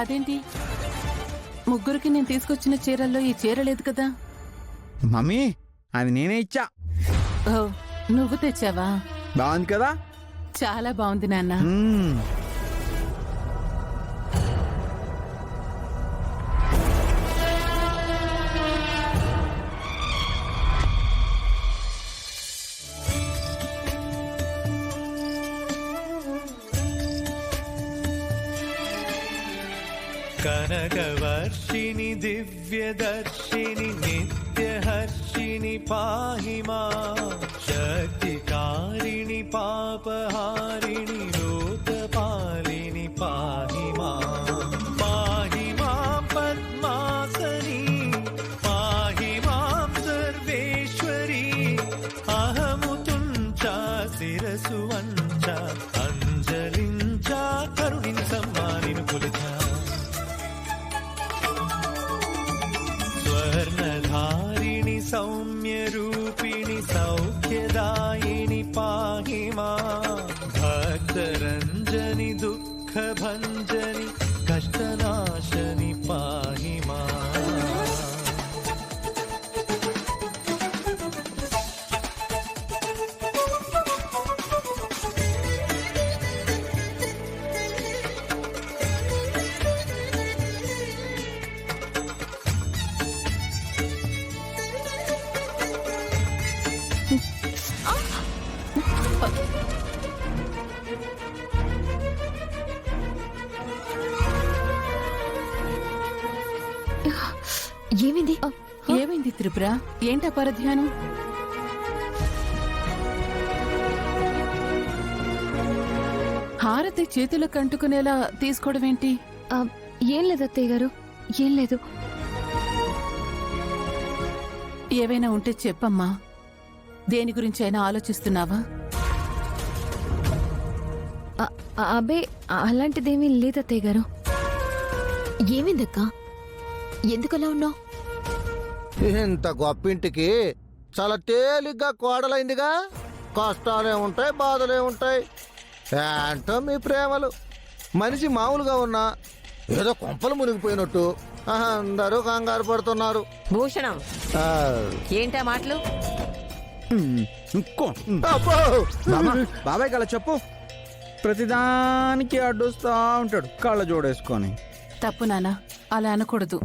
అదేంటి ముగ్గురికి నేను తీసుకొచ్చిన చీరల్లో ఈ చీర లేదు కదా? మమ్మీ అది నేనే ఇచ్చా. ఓ, నువ్వు తెచ్చావా? బాగుంది కదా? చాలా బాగుంది నాన్న. కనకవర్షిణి దివ్యదర్శిని నిత్యహర్షిణి పాహి మాం శక్తికారిణి పాపహారిణి లోకపాలిని పాహి మాం పద్మాసని పాహి మాం సర్వేశ్వరి అహముతుంచా శిరసు వంచ అంజలించా కరుణించమ్మా నిన్ను కొలిచా స్వర్ణధారిణి సౌమ్యరూపిణి సౌఖ్యదాయిని పాహి మాం భక్తరంజని దుఃఖభంజని కష్టనాశని పాహి మాం ఏమైంది? ఏమైంది త్రిపుర? ఏంటా పరధ్యానం? హారతి చేతులకు అంటుకునేలా తీసుకోవడం ఏంటి? ఏం లేదు అత్తయ్య గారు, ఏం లేదు. ఏవైనా ఉంటే చెప్పమ్మా. దేని గురించి అయినా ఆలోచిస్తున్నావా? అబ్బే, అలాంటిదేమీ లేదు అత్తయ్య గారు. ఏమైందక్క? ఎందుకలా ఉన్నావు? ఇంత గొప్పింటికి చాలా తేలిగ్గా కోడలైందిగా. కష్టాలే ఉంటాయి, బాధలే ఉంటాయి. ఏంటో మీ ప్రేమలు. మనిషి మామూలుగా ఉన్నా ఏదో కొంపలు మునిగిపోయినట్టు అందరూ కంగారు పడుతున్నారు. భూషణం, ఏంటా మాటలు? అబ్బో! బాబాయ్ కల చెప్పు. ప్రతిదానికి అడ్డొస్తా ఉంటాడు కళ్ళ జోడేసుకొని. తప్పు నాన్న, అలా అనకూడదు.